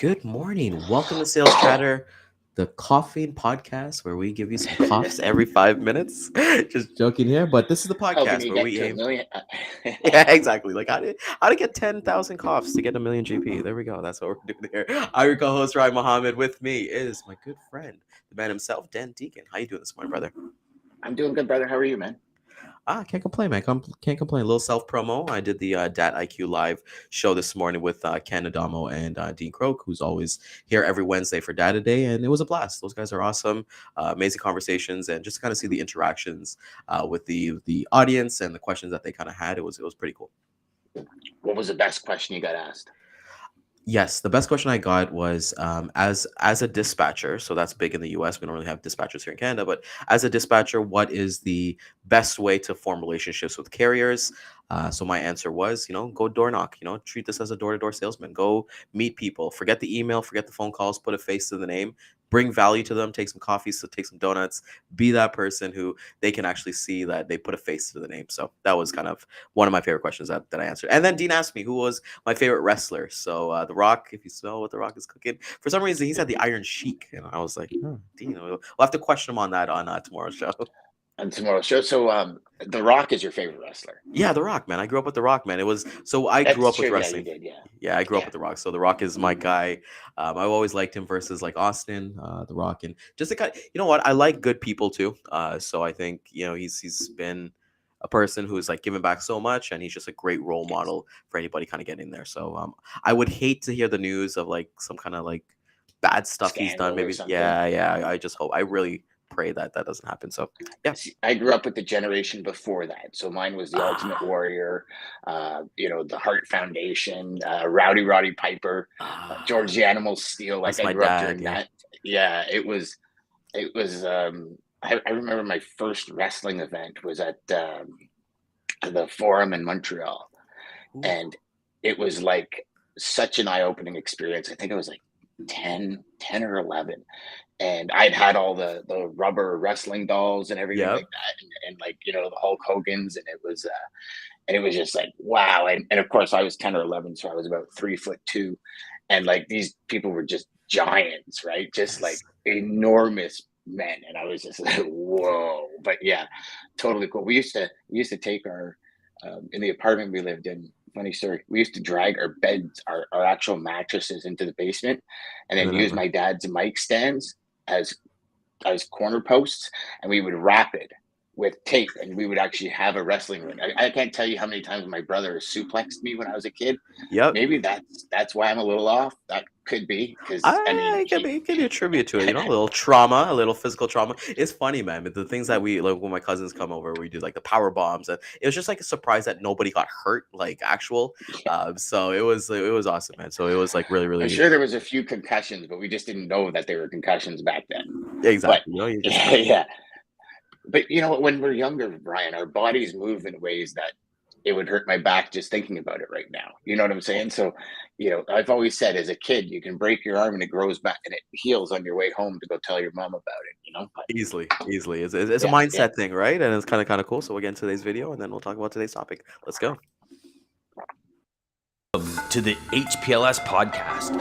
Good morning. Welcome to Sales Chatter, the coughing podcast where we give you some coughs every 5 minutes. Just joking here, but this is the Hoping podcast you where get we to a aim. million. Yeah, exactly. Like how to get 10,000 coughs to get a million GP. There we go. That's what we're doing here. I'm your co-host Ryan Mohammed. With me is my good friend, the man himself, Dan Deacon. How you doing this morning, brother? I'm doing good, brother. How are you, man? Can't complain, man. Can't complain. A little self promo. I did the Dat IQ live show this morning with Ken Adamo and Dean Croak, who's always here every Wednesday for Data Day, and it was a blast. Those guys are awesome, amazing conversations, and just kind of see the interactions with the audience and the questions that they kind of had. It was pretty cool. What was the best question you got asked? Yes, the best question I got was as a dispatcher. So that's big in the U.S. We don't really have dispatchers here in Canada, but as a dispatcher, what is the best way to form relationships with carriers? So my answer was, go door knock. Treat this as a door-to-door salesman. Go meet people. Forget the email. Forget the phone calls. Put a face to the name. Bring value to them. Take some coffee. So take some donuts. Be that person who they can actually see that they put a face to the name. So that was kind of one of my favorite questions that I answered. And then Dean asked me who was my favorite wrestler. So The Rock, if you smell what The Rock is cooking, for some reason he said the Iron Sheik, and I was like, Dean, we'll have to question him on that on tomorrow's show. On tomorrow's show. The Rock is your favorite wrestler. Yeah, The Rock, man. I grew up with The Rock, man. It was so I grew That's up with true. Yeah, you wrestling. did. Yeah, Yeah, I grew up yeah. with The Rock. So The Rock is my guy. I've always liked him versus like Austin, The Rock, and just the kind. You know what? I like good people too. So I think he's been a person who's like given back so much, and he's just a great role model for anybody kind of getting there. So I would hate to hear the news of like some kind of like bad stuff he's done. Scandal or Maybe something. yeah. I just hope. I really pray that that doesn't happen. So yeah. See, I grew up with the generation before that, so mine was the Ultimate Ah, Warrior, the Heart Foundation, Roddy Piper, George ah, the Animal Steel. Like that's I my grew up dad. during Yeah. that. Yeah, it was. It was. I remember my first wrestling event was at the Forum in Montreal, Ooh. and it was like such an eye-opening experience. I think I was like 10 or 11, and I'd had all the rubber wrestling dolls and everything Yep. like that, and like the Hulk Hogan's, and it was just like wow. And of course I was 10 or 11, so I was about 3'2", and like these people were just giants, right? Just like Yes. enormous men, and I was just like whoa. But yeah, totally cool. We used to take our in the apartment we lived in. Funny story. We used to drag our beds, our actual mattresses into the basement, and And then then use my dad's mic stands as corner posts, and we would wrap it with tape, and we would actually have a wrestling ring. I can't tell you how many times my brother suplexed me when I was a kid. yep. Maybe that's why I'm a little off. That could be because I mean It can be a tribute to it, a little trauma, a little physical trauma. It's funny, man. But the things that we like when my cousins come over, we do like the power bombs, and it was just like a surprise that nobody got hurt, like actual. So it was awesome, man. So it was like really, I'm really sure there was a few concussions, but we just didn't know that they were concussions back then. But exactly. You just yeah, yeah. But when we're younger, Brian, our bodies move in ways that it would hurt my back just thinking about it right now. You know what I'm saying? So, I've always said as a kid, you can break your arm and it grows back and it heals on your way home to go tell your mom about it. But easily. It's a yeah, yeah. mindset thing, right? And it's kind of cool. So we'll get into today's video, and then we'll talk about today's topic. Let's go. To the HPLS podcast.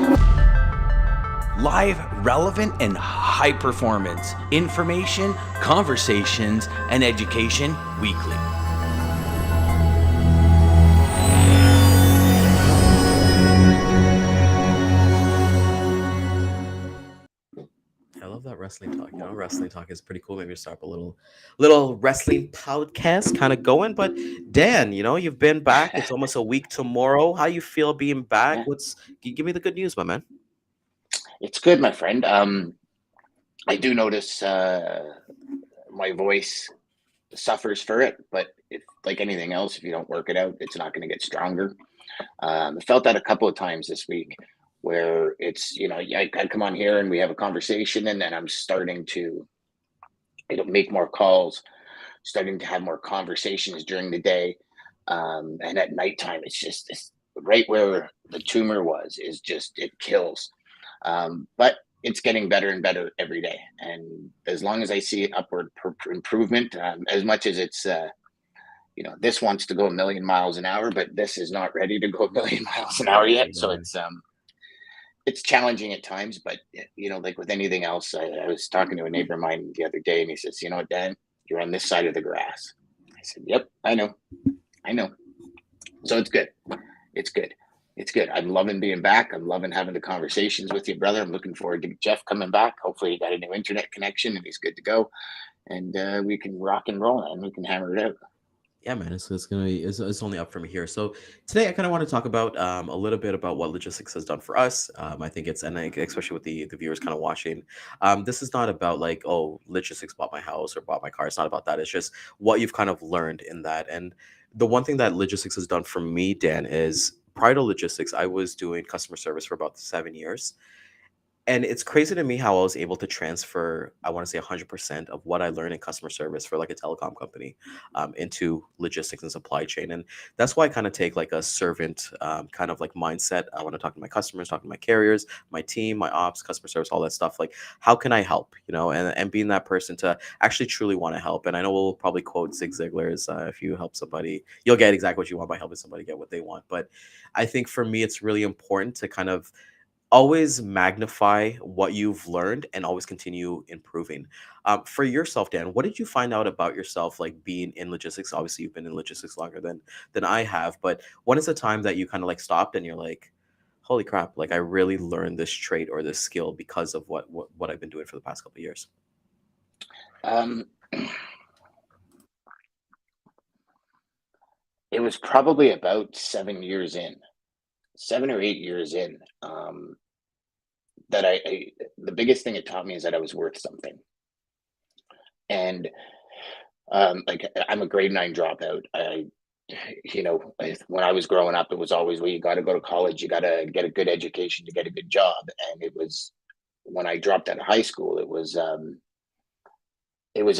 Live, relevant, and high performance information, conversations, and education weekly. I love that wrestling talk. Wrestling talk is pretty cool. Maybe start up a little wrestling podcast kind of going. But Dan, you've been back. It's almost a week tomorrow. How you feel being back? Yeah. Give me the good news, my man. It's good, my friend. I do notice my voice suffers for it, but if like anything else, if you don't work it out, it's not going to get stronger. I felt that a couple of times this week where it's, I come on here and we have a conversation, and then I'm starting to make more calls, starting to have more conversations during the day. And at nighttime, it's right where the tumor was is just, it kills. But it's getting better and better every day. And as long as I see upward improvement, as much as it's, this wants to go a million miles an hour, but this is not ready to go a million miles an hour yet. So it's challenging at times, but like with anything else, I was talking to a neighbor of mine the other day, and he says, "You know what, Dan, you're on this side of the grass." I said, "Yep, I know." So it's good. It's good. It's good. I'm loving being back. I'm loving having the conversations with you, brother. I'm looking forward to Jeff coming back. Hopefully, he got a new internet connection and he's good to go, and we can rock and roll and we can hammer it out. Yeah, man, it's gonna be it's only up from here. So today, I kind of want to talk about a little bit about what logistics has done for us. I think it's and especially with the viewers kind of watching, this is not about like, oh, logistics bought my house or bought my car. It's not about that. It's just what you've kind of learned in that. And the one thing that logistics has done for me, Dan, is prior to logistics, I was doing customer service for about 7 years, and it's crazy to me how I was able to transfer, I want to say 100% of what I learned in customer service for like a telecom company, into logistics and supply chain. And that's why I kind of take like a servant kind of like mindset. I want to talk to my customers, talk to my carriers, my team, my ops, customer service, all that stuff. Like, how can I help? And being that person to actually truly want to help. And I know we'll probably quote Zig Ziglar's, if you help somebody, you'll get exactly what you want by helping somebody get what they want. But I think for me, it's really important to kind of always magnify what you've learned and always continue improving. For yourself, Dan, what did you find out about yourself, like being in logistics? Obviously, you've been in logistics longer than I have, but when is the time that you kind of like stopped and you're like, "Holy crap! Like I really learned this trait or this skill because of what I've been doing for the past couple of years." Um, it was probably about 7 years in, 7 or 8 years in, that the biggest thing it taught me is that I was worth something. And like I'm a grade 9 dropout. When I was growing up, it was always, well, you got to go to college, you got to get a good education to get a good job. And it was when I dropped out of high school, it was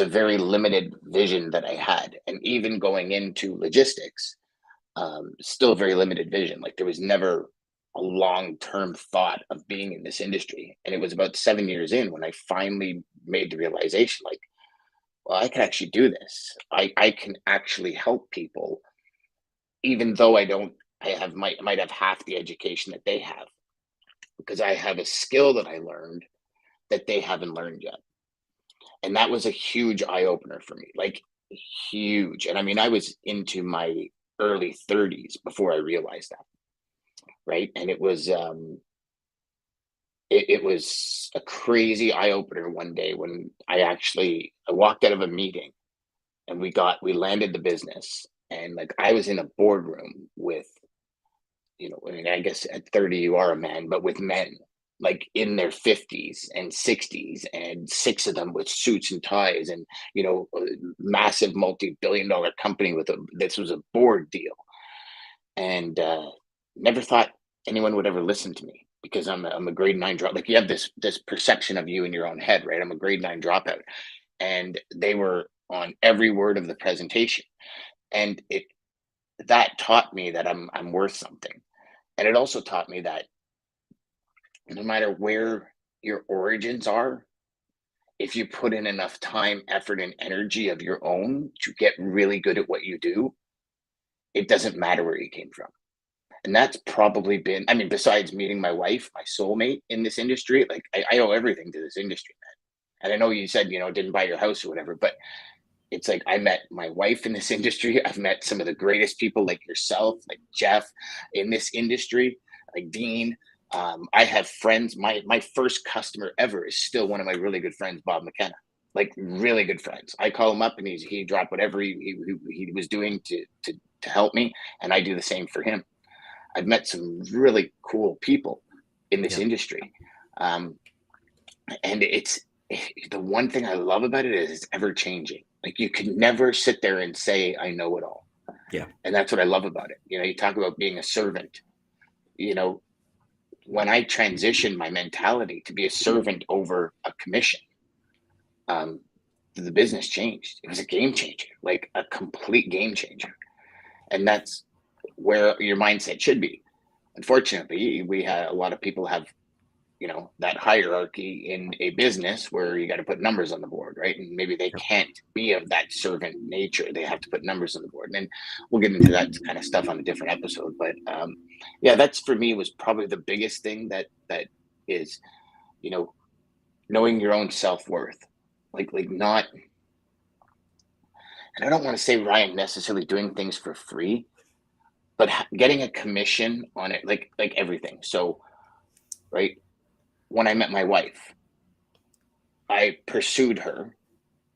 a very limited vision that I had, and even going into logistics, still very limited vision. Like there was never a long term thought of being in this industry, and it was about 7 years in when I finally made the realization, like, well, I can actually do this. I can actually help people, even though I have might have half the education that they have, because I have a skill that I learned that they haven't learned yet. And that was a huge eye opener for me, like huge. And I mean, I was into my early 30s before I realized that, right? And it was a crazy eye opener one day when I walked out of a meeting and we landed the business, and like I was in a boardroom with, I mean, I guess at 30 you are a man, but with men like in their 50s and 60s, and six of them with suits and ties, and a massive multi-billion-dollar company this was a board deal. And never thought anyone would ever listen to me because I'm a grade 9 drop. Like you have this perception of you in your own head, right? I'm a grade 9 dropout, and they were on every word of the presentation, and it that taught me that I'm worth something. And it also taught me that no matter where your origins are, if you put in enough time, effort, and energy of your own to get really good at what you do, it doesn't matter where you came from. And that's probably been, I mean, besides meeting my wife, my soulmate in this industry, like I owe everything to this industry, man. And I know you said, didn't buy your house or whatever, but it's like I met my wife in this industry. I've met some of the greatest people like yourself, like Jeff in this industry, like Dean. I have friends. My first customer ever is still one of my really good friends, Bob McKenna. Like really good friends. I call him up and he dropped whatever he was doing to help me, and I do the same for him. I've met some really cool people in this Yeah, industry, um, and it's the one thing I love about it is it's ever changing. Like you can never sit there and say I know it all, yeah, and that's what I love about it. You talk about being a servant. You know, when I transitioned my mentality to be a servant over a commission, um, the business changed. It was a game changer, like a complete game changer, and that's where your mindset should be. Unfortunately, we had a lot of people have that hierarchy in a business where you got to put numbers on the board, right? And maybe they yeah. can't be of that servant nature. They have to put numbers on the board. And then we'll get into that kind of stuff on a different episode. But yeah, that's for me was probably the biggest thing that is, knowing your own self-worth. Like not, and I don't want to say, Ryan, necessarily doing things for free, but getting a commission on it, like everything. So, right, when I met my wife, I pursued her,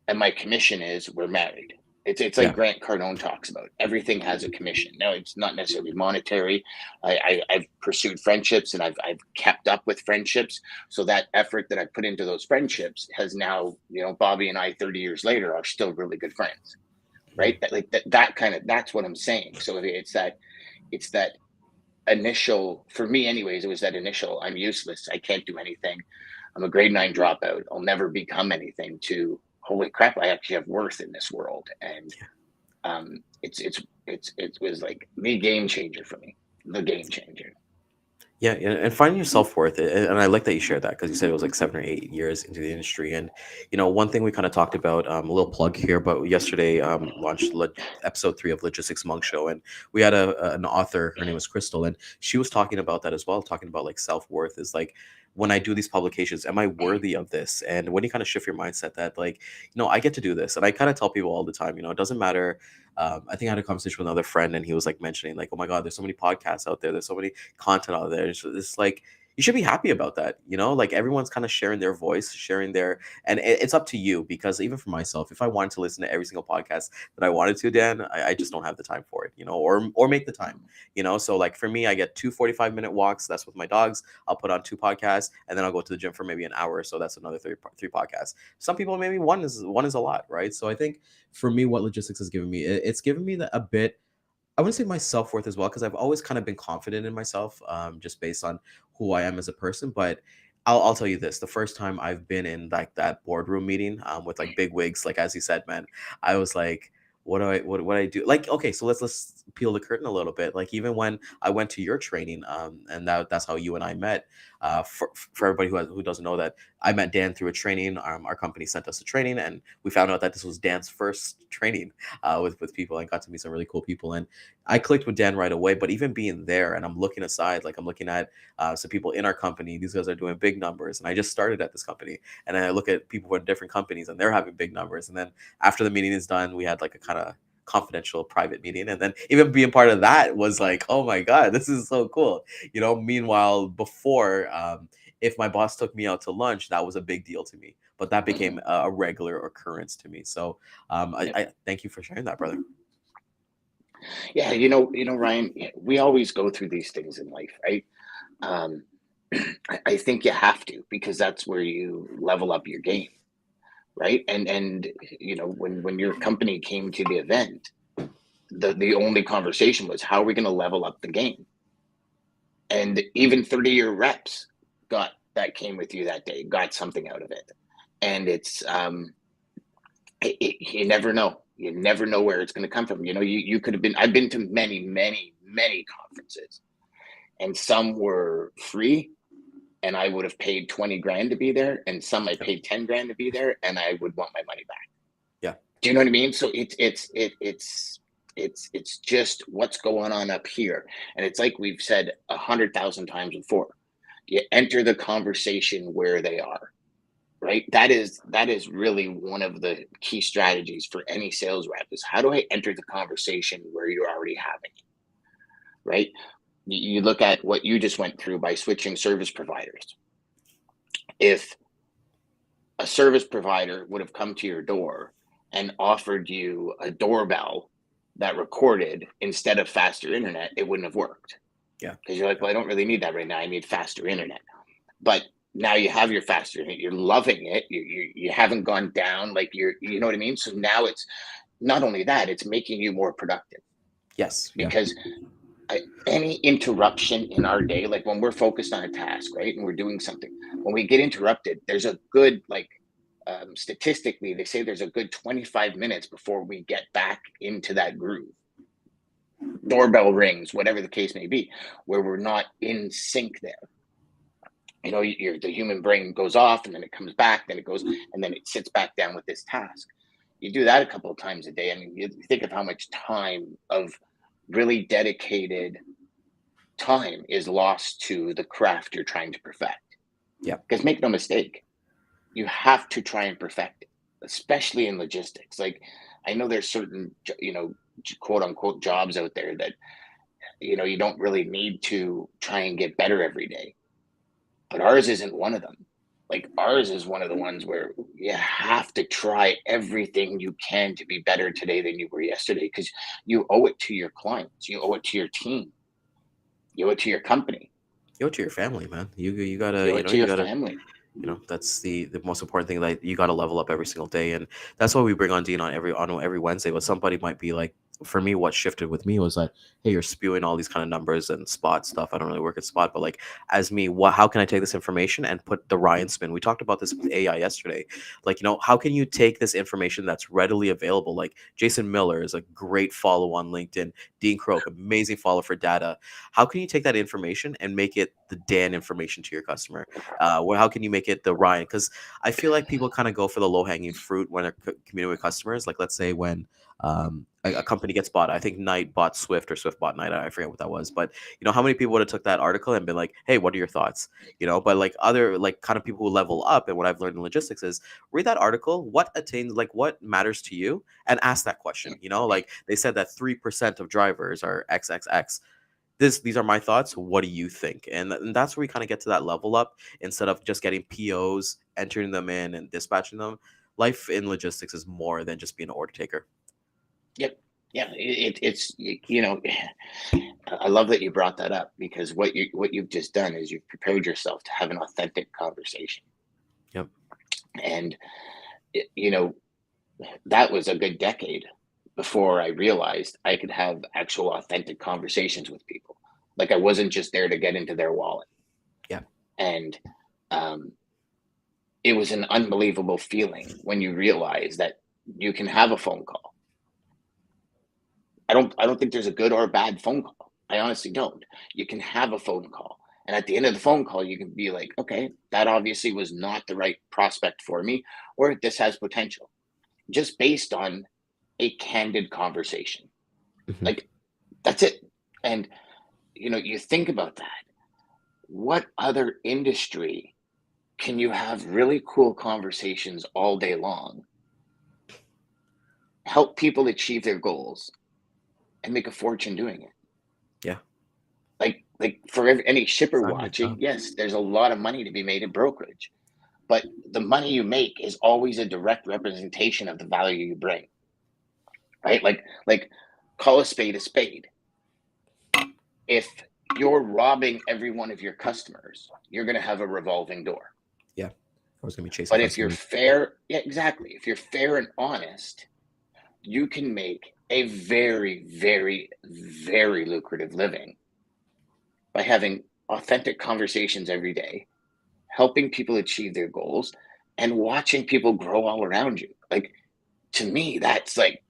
and my commission is we're married. It's like Yeah. Grant Cardone talks about. Everything has a commission. Now, it's not necessarily monetary. I've pursued friendships, and I've kept up with friendships. So that effort that I put into those friendships has now, Bobby and I, 30 years later, are still really good friends. Right? That kind of, that's what I'm saying. So it's that initial, for me anyways, it was that initial, I'm useless, I can't do anything, I'm a grade 9 dropout, I'll never become anything, to holy crap, I actually have worth in this world. And it was like the game changer for me, the game changer. Yeah, and finding your self-worth, and I like that you shared that, because you said it was like 7 or 8 years into the industry. And one thing we kind of talked about, a little plug here, but yesterday launched episode 3 of Logistics Monk Show, and we had an author, her name was Crystal, and she was talking about that as well, talking about like self-worth is like, when I do these publications, am I worthy of this? And when you kind of shift your mindset that, like, I get to do this, and I kind of tell people all the time, it doesn't matter. I think I had a conversation with another friend, and he was like mentioning, like, oh my God, there's so many podcasts out there, there's so many content out there. It's like, you should be happy about that. Like, everyone's kind of sharing their voice, sharing their, and it's up to you, because even for myself, if I wanted to listen to every single podcast that I wanted to, Dan, I just don't have the time for it, or make the time, so like for me, I get 2 45-minute walks, that's with my dogs. I'll put on 2 podcasts, and then I'll go to the gym for maybe an hour or so, that's another three podcasts. Some people, maybe one is a lot, right? So I think for me, what logistics has given me, it's given me a bit, I wouldn't say my self worth as well, because I've always kind of been confident in myself, just based on who I am as a person. But I'll tell you this: the first time I've been in like that boardroom meeting, with like big wigs, like as you said, man, I was like, what do I do? Like, okay, so let's peel the curtain a little bit. Like, even when I went to your training, and that's how you and I met. For everybody who doesn't know that, I met Dan through a training. Our company sent us a training, and we found out that this was Dan's first training, with people, and got to meet some really cool people. And I clicked with Dan right away. But even being there, and I'm looking aside, like I'm looking at some people in our company. These guys are doing big numbers, and I just started at this company. And then I look at people in different companies, and they're having big numbers. And then after the meeting is done, we had like a kind of confidential private meeting, and then even being part of that was like, oh my God, this is so cool. Meanwhile, before, if my boss took me out to lunch, that was a big deal to me, but that became a regular occurrence to me. So I thank you for sharing that, brother. Yeah, Ryan, we always go through these things in life, right? um, I think you have to, because that's where you level up your game, right? And when your company came to the event, the only conversation was, how are we going to level up the game? And even 30-year reps came with you that day, got something out of it. And it's you never know. You never know where it's going to come from. You could have been. I've been to many, many, many conferences, and some were free, and I would have paid 20 grand to be there, and some I paid 10 grand to be there, and I would want my money back. Yeah. Do you know what I mean? So it's just what's going on up here. And it's like we've said 100,000 times before. You enter the conversation where they are, right? That is really one of the key strategies for any sales rep, is, how do I enter the conversation where you're already having it, right? You look at what you just went through by switching service providers. If a service provider would have come to your door and offered you a doorbell that recorded instead of faster internet, it wouldn't have worked. Yeah. Because you're like, well, I don't really need that right now. I need faster internet. But now you have your faster internet. You're loving it. You haven't gone down. Like, you know what I mean? So now it's not only that, it's making you more productive. Yes. Yeah. Because any interruption in our day, like when we're focused on a task, right, and we're doing something, when we get interrupted, there's a good, like, statistically, they say there's a good 25 minutes before we get back into that groove. Doorbell rings, whatever the case may be, where we're not in sync there. The human brain goes off, and then it comes back, then it goes, and then it sits back down with this task. You do that a couple of times a day. I mean, you think of how much time of really dedicated time is lost to the craft you're trying to perfect. Yeah. Because make no mistake, you have to try and perfect it, especially in logistics. Like, I know there's certain, quote unquote jobs out there that, you don't really need to try and get better every day. But ours isn't one of them. Like, ours is one of the ones where you have to try everything you can to be better today than you were yesterday, because you owe it to your clients, you owe it to your team, you owe it to your company, You owe it to your family, man. You gotta, you owe it to you your gotta, family. that's the most important thing, that you got to level up every single day. And that's why we bring on Dean on every Wednesday. But somebody might be like, for me, what shifted with me was that, hey, you're spewing all these kind of numbers and spot stuff. I don't really work at spot, but like, as me, how can I take this information and put the Ryan spin? We talked about this with AI yesterday. Like, how can you take this information that's readily available? Like, Jason Miller is a great follow on LinkedIn. Dean Croak, amazing follow for data. How can you take that information and make it the Dan information to your customer? How can you make it the Ryan? Because I feel like people kind of go for the low hanging fruit when they're communicating with customers. Like, let's say when a company gets bought. I think Knight bought Swift, or Swift bought Knight. I forget what that was, but how many people would have took that article and been like, "Hey, what are your thoughts?" But like other like kind of people who level up, and what I've learned in logistics is read that article, what matters to you, and ask that question. Like they said that 3% of drivers are XXX. These are my thoughts. What do you think? And that's where we kind of get to that level up, instead of just getting POs, entering them in, and dispatching them. Life in logistics is more than just being an order taker. Yep. Yeah, it's I love that you brought that up, because what you've just done is you've prepared yourself to have an authentic conversation. Yep. And it, you know that was a good decade before I realized I could have actual authentic conversations with people. Like, I wasn't just there to get into their wallet. Yeah. And um, it was an unbelievable feeling when you realize that you can have a phone call. I don't think there's a good or a bad phone call. I honestly don't. You can have a phone call. And at the end of the phone call, you can be like, okay, that obviously was not the right prospect for me, or this has potential, just based on a candid conversation. Hmm. Like, that's it. And you think about that. What other industry can you have really cool conversations all day long, help people achieve their goals, and make a fortune doing it? Yeah. Like for any shipper Sign my watching, job. yes, there's a lot of money to be made in brokerage, but the money you make is always a direct representation of the value you bring, right? Like call a spade a spade. If you're robbing every one of your customers, you're going to have a revolving door. Yeah. I was gonna be chasing But if you're customers. fair, yeah, exactly. If you're fair and honest, you can make a very, very, very lucrative living by having authentic conversations every day, helping people achieve their goals, and watching people grow all around you. Like, to me, that's like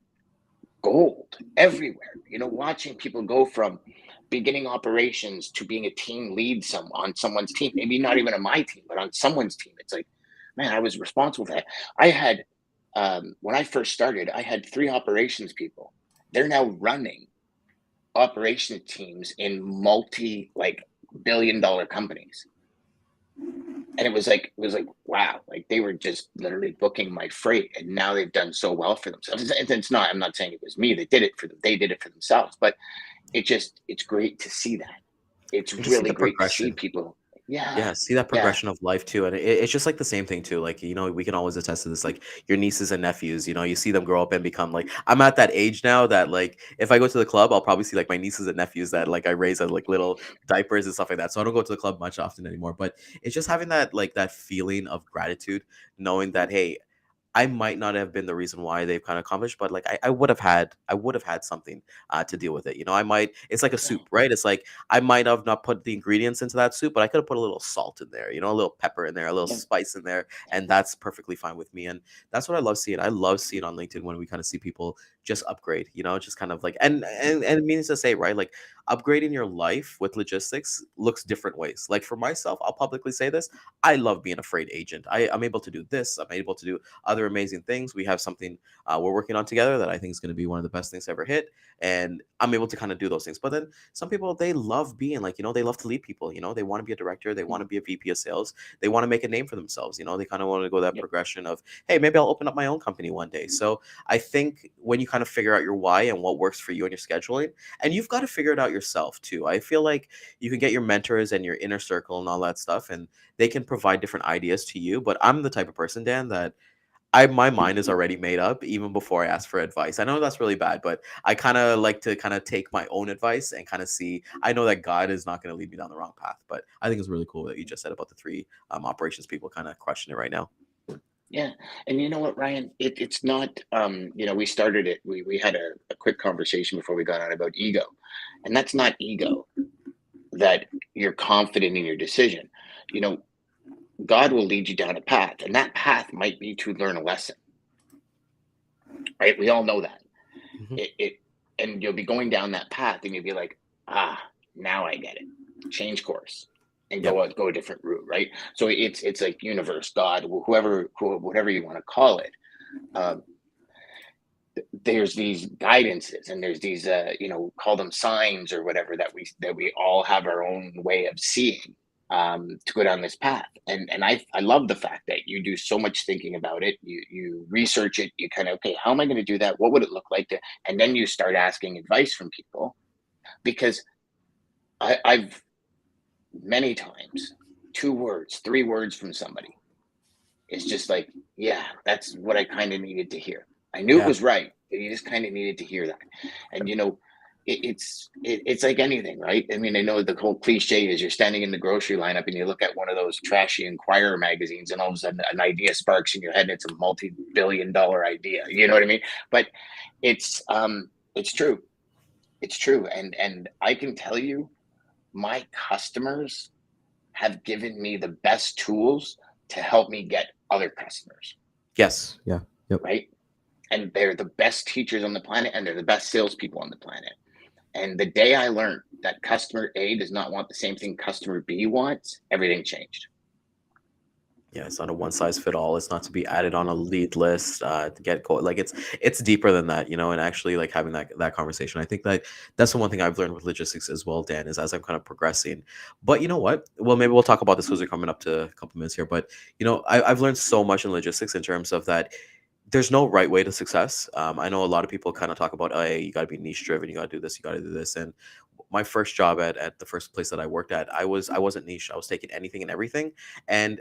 gold everywhere. Watching people go from beginning operations to being a team lead on someone's team, maybe not even on my team, but on someone's team. It's like, man, I was responsible for that. I had when I first started, I had 3 operations people. They're now running operation teams in multi like billion-dollar companies. And it was like wow, like they were just literally booking my freight, and now they've done so well for themselves. It's not, I'm not saying it was me that did it for them, they did it for themselves, but it's great to see that. It's And just see really the great to see progression. people. Yeah. Yeah, see that Yeah. progression of life too, and it's just like the same thing too. Like we can always attest to this. Like your nieces and nephews, you see them grow up and become like. I'm at that age now that like if I go to the club, I'll probably see like my nieces and nephews that like I raise as like little diapers and stuff like that. So I don't go to the club much often anymore. But it's just having that feeling of gratitude, knowing that hey, I might not have been the reason why they've kind of accomplished, but like I would have had something to deal with it. I might. It's like a Yeah. soup, right? It's like I might have not put the ingredients into that soup, but I could have put a little salt in there, a little pepper in there, a little Yeah. spice in there, and that's perfectly fine with me. And that's what I love seeing. I love seeing on LinkedIn when we kind of see people just upgrade, just kind of like, and it means to say, right, like upgrading your life with logistics looks different ways. Like for myself, I'll publicly say this: I love being a freight agent. I'm able to do this. I'm able to do other amazing things. We have something we're working on together that I think is going to be one of the best things ever hit, and I'm able to kind of do those things. But then some people, they love being like, they love to lead people. They want to be a director. They want to be a VP of sales. They want to make a name for themselves. They kind of want to go that Yep. progression of, hey, maybe I'll open up my own company one day. So I think when you kind of figure out your why and what works for you and your scheduling, and you've got to figure it out yourself too. I feel like you can get your mentors and your inner circle and all that stuff, and they can provide different ideas to you. But I'm the type of person, Dan, that my mind is already made up even before I ask for advice. I know that's really bad, but I kind of like to kind of take my own advice and kind of see. I know that God is not going to lead me down the wrong path, but I think it's really cool that you just said about the three operations people kind of crushing it right now. Yeah. And you know what, Ryan? It's not, we started it. We had a quick conversation before we got on about ego. And that's not ego, that you're confident in your decision. God will lead you down a path, and that path might be to learn a lesson, right? We all know that. Mhm. And you'll be going down that path, and you'll be like, now I get it. Change course and Yep. go a different route, right? So it's like universe, God, whatever you want to call it. Uh, there's these guidances, and there's these call them signs or whatever, that we all have our own way of seeing, to go down this path. And I love the fact that you do so much thinking about it. You research it. You kind of, okay, how am I going to do that? What would it look like to? And then you start asking advice from people, because I've many times, 2 words, 3 words from somebody, it's just like, yeah, that's what I kind of needed to hear. I knew it Yeah. was right, but you just kind of needed to hear that. And it's like anything, right? I mean, I know the whole cliche is, you're standing in the grocery lineup and you look at one of those trashy Inquirer magazines, and all of a sudden an idea sparks in your head, and it's a multi-billion-dollar idea. You know what I mean? But it's true. It's true. And I can tell you, my customers have given me the best tools to help me get other customers, Yes. Yeah. Yep. right? And they're the best teachers on the planet, and they're the best salespeople on the planet. And the day I learned that customer A does not want the same thing customer B wants, everything changed. Yeah, it's not a one size fit all. It's not to be added on a lead list to get like it's deeper than that, and actually like having that conversation. I think that that's the one thing I've learned with logistics as well, Dan, is as I'm kind of progressing. But you know what? Well, maybe we'll talk about this because we're coming up to a couple minutes here. But I've learned so much in logistics in terms of that there's no right way to success. I know a lot of people kind of talk about, oh, hey, you got to be niche driven, you got to do this, you got to do this. And my first job at the first place that I worked at, I wasn't niche. I was taking anything and everything, and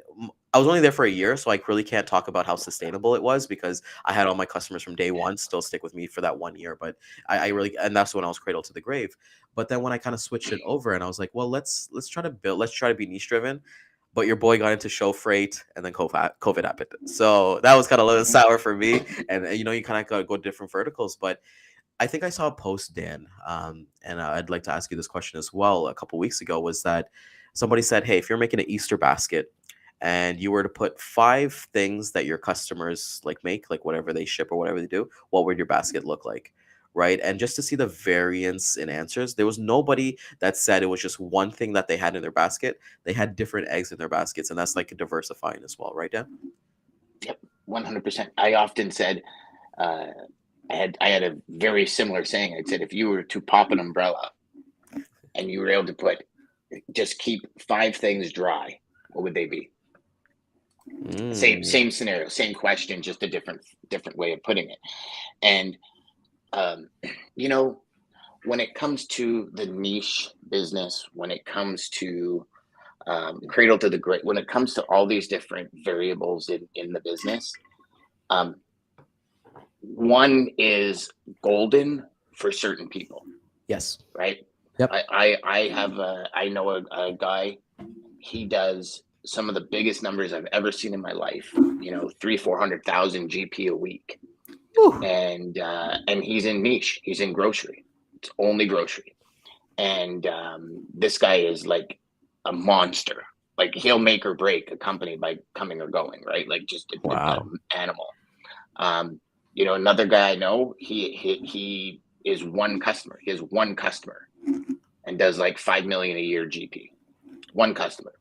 I was only there for a year, so I really can't talk about how sustainable it was because I had all my customers from day one still stick with me for that one year. But I really, and that's when I was cradled to the grave. But then when I kind of switched it over, and I was like, well, let's try to build, let's try to be niche driven. But your boy got into show freight, and then COVID happened. So that was kind of a little sour for me. And you kind of got to go different verticals. But I think I saw a post, Dan, and I'd like to ask you this question as well. A couple weeks ago, was that somebody said, "Hey, if you're making an Easter basket, and you were to put 5 things that your customers like make, like whatever they ship or whatever they do, what would your basket look like?" Right? And just to see the variance in answers, there was nobody that said it was just one thing that they had in their basket. They had different eggs in their baskets, and that's like diversifying as well, right, Dan? Yep, 100%. I often said, uh, I had a very similar saying. I said, if you were to pop an umbrella and you were able to just keep 5 things dry, what would they be? Same Mm, same scenario, same question, just a different way of putting it. And um, you know, when it comes to the niche business, when it comes to cradle to the grave, when it comes to all these different variables in the business, um, one is golden for certain people, yes. right? Yep. I know a guy. He does some of the biggest numbers I've ever seen in my life. 300,000-400,000 GP a week, Whew. and he's in niche. He's in grocery. It's only grocery, and this guy is like a monster. Like, he'll make or break a company by coming or going, right? Like, just an Wow. animal. Um, Another guy I know, he is one customer. He has one customer and does like 5 million a year GP. One customer.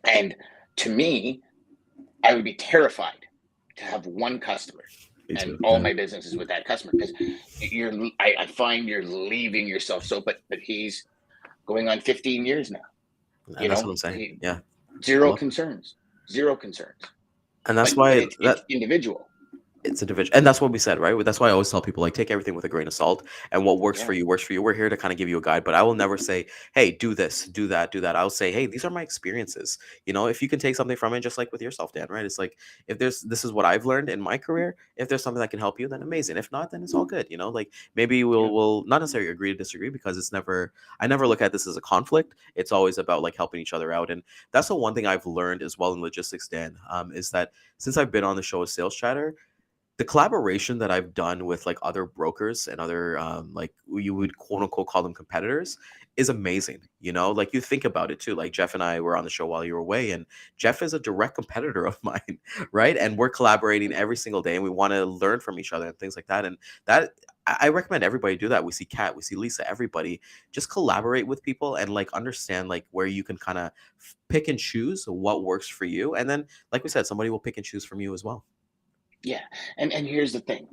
And to me, I would be terrified to have one customer Me and too. all Yeah. my business is with that customer, because I find you're leaving yourself. So, but he's going on 15 years now. And that's what I'm saying. He, Yeah. I zero love it. concerns, zero concerns. And that's But why it's individual. it's a division, and that's what we said, right? That's why I always tell people, like, take everything with a grain of salt, and what works for Yeah, you works for you. We're here to kind of give you a guide, but I will never say, hey, do this, do that, do that. I'll say, hey, these are my experiences. If you can take something from it, just like with yourself, Dan, right? It's like, if there's this is what I've learned in my career. If there's something that can help you, then amazing. If not, then it's all good. Like, maybe yeah, we'll not necessarily agree to disagree, because I never look at this as a conflict. It's always about like helping each other out. And that's the one thing I've learned as well in logistics, Dan, is that since I've been on the show as Sales Chatter, the collaboration that I've done with like other brokers and other like you would quote unquote call them competitors is amazing. Like, you think about it too. Like, Jeff and I were on the show while you were away, and Jeff is a direct competitor of mine, right? And we're collaborating every single day, and we want to learn from each other and things like that. And that I recommend everybody do that. We see Kat, we see Lisa, everybody just collaborate with people and like understand like where you can kind of pick and choose what works for you, and then like we said, somebody will pick and choose from you as well. yeah. And here's the thing,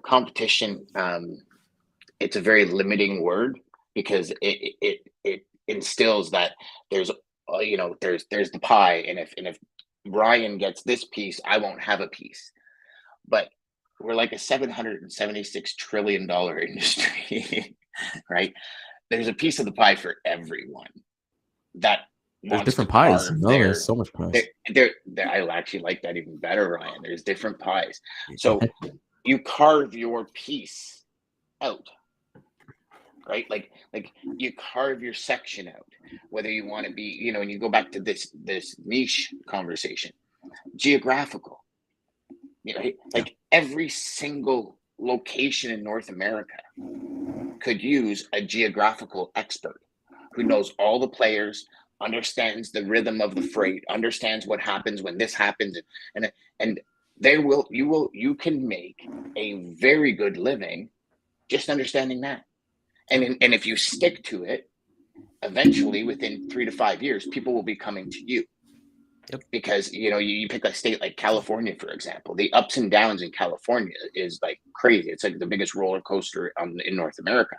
competition. It's a very limiting word, because it instills that there's there's the pie, and if Ryan gets this piece, I won't have a piece. But we're like a $776 trillion industry, right? There's a piece of the pie for everyone that There's wants to different pies. carve There's their so much their, pies. their I actually like that even better, Ryan. There's different pies. Yeah. So you carve your piece out, right? Like you carve your section out, whether you want to be, and you go back to this niche conversation, geographical, right? Like every single location in North America could use a geographical expert who knows all the players, understands the rhythm of the freight, understands what happens when this happens, and you can make a very good living just understanding that. And if you stick to it, eventually within 3 to 5 years, people will be coming to you. Yep. Because you pick a state like California, for example. The ups and downs in California is like crazy. It's like the biggest roller coaster in North America.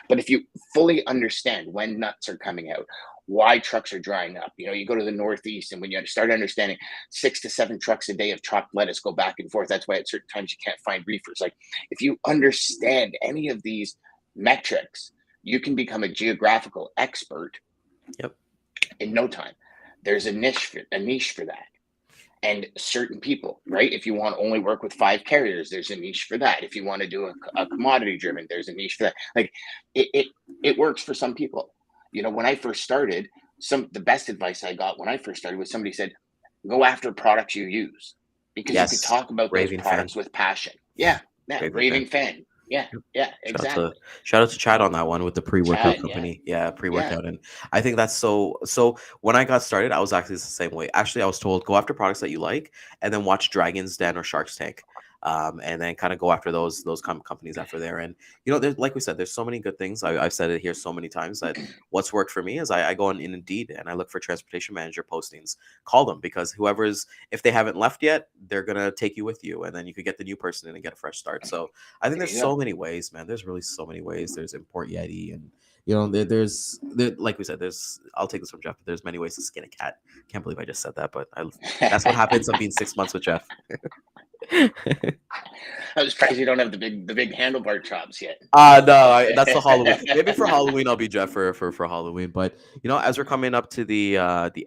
But if you fully understand when nuts are coming out, why trucks are drying up, you go to the Northeast, and when you start understanding 6 to 7 trucks a day of chopped lettuce go back and forth, that's why at certain times you can't find reefers. Like, if you understand any of these metrics, you can become a geographical expert. Yep. In no time. There's a niche for that. And certain people, right? If you want to only work with 5 carriers, there's a niche for that. If you want to do a commodity driven, there's a niche for that. Like, it works for some people. When I first started, the best advice I got when I first started was somebody said, go after products you use, because you could Yes. talk about those Raving fan. products with passion. Yeah. Raving fan. Yeah. Yeah, exactly. Shout out to Chad on that one with the pre-workout Chad, company. Yeah, pre-workout. yeah. And I think that's so when I got started, I was actually the same way. Actually, I was told go after products that you like, and then watch Dragon's Den or Shark's Tank. And then kind of go after those companies after there. And there's, like we said, there's so many good things. I've said it here so many times that what's worked for me is I go on Indeed and I look for transportation manager postings. Call them, because if they haven't left yet, they're gonna take you with you, and then you could get the new person in and get a fresh start. So I think There there's you so go. many ways, man. There's really so many ways. There's Import Yeti, and like we said, I'll take this from Jeff, but there's many ways to skin a cat. Can't believe I just said that, but that's what happens of being 6 months with Jeff. I'm surprised you don't have the big handlebar chops yet. No, that's the Halloween. Maybe for Halloween I'll be Jeff for Halloween. But as we're coming up to the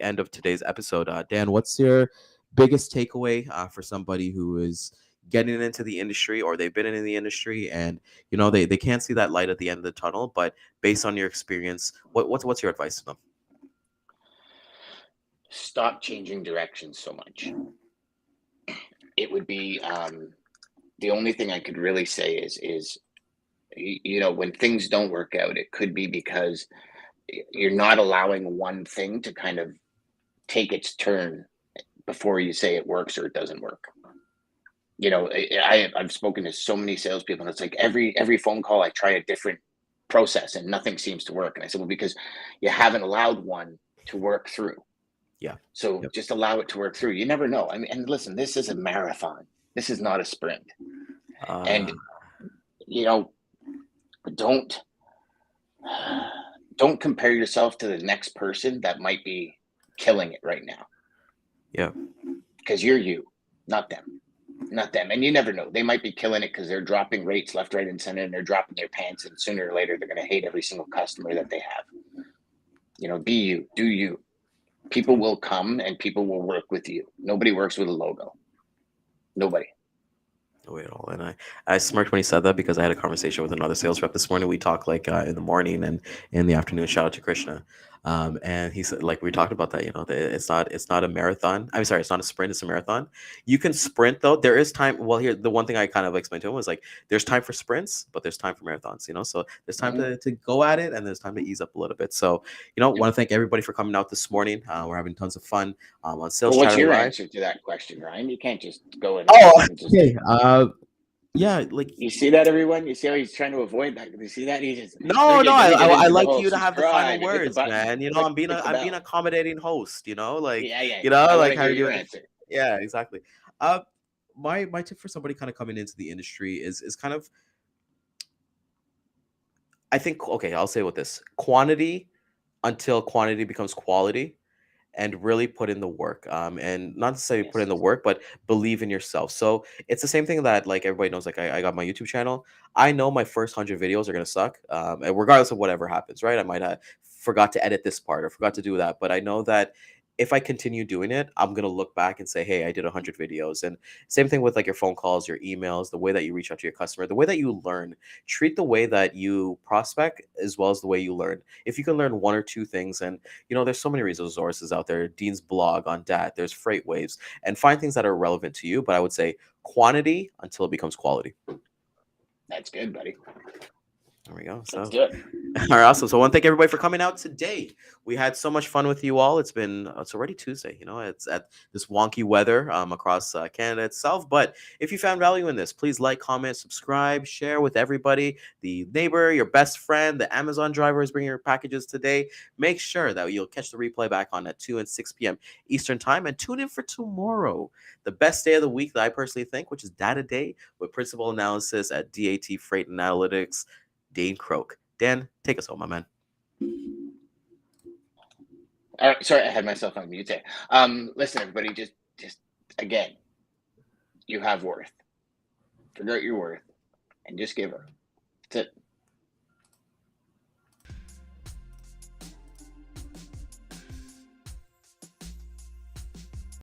end of today's episode, Dan, what's your biggest takeaway for somebody who is getting into the industry, or they've been in the industry, and they can't see that light at the end of the tunnel, but based on your experience, what's your advice to them? Stop changing directions so much. It would be the only thing I could really say is when things don't work out, it could be because you're not allowing one thing to kind of take its turn before you say it works or it doesn't work. I've spoken to so many salespeople, and it's like every phone call I try a different process, and nothing seems to work. And I said, well, because you haven't allowed one to work through. Yeah. So Yep. just allow it to work through. You never know. I mean, and listen, this is a marathon. This is not a sprint. And don't compare yourself to the next person that might be killing it right now. Yeah. Because you're you, not them. Not them. And you never know. They might be killing it because they're dropping rates left, right, and center, and they're dropping their pants. And sooner or later, they're going to hate every single customer that they have. Be you, do you. People will come and people will work with you. Nobody works with a logo. Nobody. No way at all. And I smirked when he said that because I had a conversation with another sales rep this morning. We talked like in the morning and in the afternoon. Shout out to Krishna. And he said, like we talked about that, it's not a marathon. I'm sorry, it's not a sprint, it's a marathon. You can sprint though. There is time. Well, here, the one thing I kind of explained to him was like, there's time for sprints, but there's time for marathons, so there's time to go at it and there's time to ease up a little bit. So, want to thank everybody for coming out this morning. We're having tons of fun on Sales Well, what's Chatter your Live. answer to that question, Ryan? You can't just go in. Oh, And just, okay. Yeah, like you see that, everyone? You see how he's trying to avoid that? You see that? He just no. let me get I into the like whole you to have the final subscribe and hit the words, button. man. Click, I'm being click the I'm being bell. accommodating host. Like Yeah. I want like to how hear you your do it. answer. Yeah, exactly. Uh, my tip for somebody kind of coming into the industry is kind of, I think, okay, I'll say with this quantity until quantity becomes quality, and really put in the work, and not necessarily put Yes. in the work, but believe in yourself. So it's the same thing that like everybody knows, like I got my YouTube channel. I know my first 100 videos are going to suck, and regardless of whatever happens, right? I might have forgot to edit this part or forgot to do that, but I know that if I continue doing it, I'm going to look back and say, hey, I did 100 videos. And same thing with like your phone calls, your emails, the way that you reach out to your customer, the way that you learn. Treat the way that you prospect as well as the way you learn. If you can learn one or two things, and there's so many resources out there. Dean's blog on that. There's Freight Waves, and find things that are relevant to you. But I would say quantity until it becomes quality. That's good, buddy. There we go. So, let's do it. All right, awesome. So I want to thank everybody for coming out today. We had so much fun with you all. It's already Tuesday. It's at this wonky weather across Canada itself. But if you found value in this, please like, comment, subscribe, share with everybody. The neighbor, your best friend, the Amazon driver is bringing your packages today. Make sure that you'll catch the replay back on at 2 and 6 p.m. Eastern time, and tune in for tomorrow, the best day of the week that I personally think, which is Data Day with principal analysis at DAT Freight and Analytics, Dan Croak. Dan, take us home, my man. Sorry, I had myself on mute there. Listen, everybody, just again, you have worth. Figure out your worth and just give her. That's it.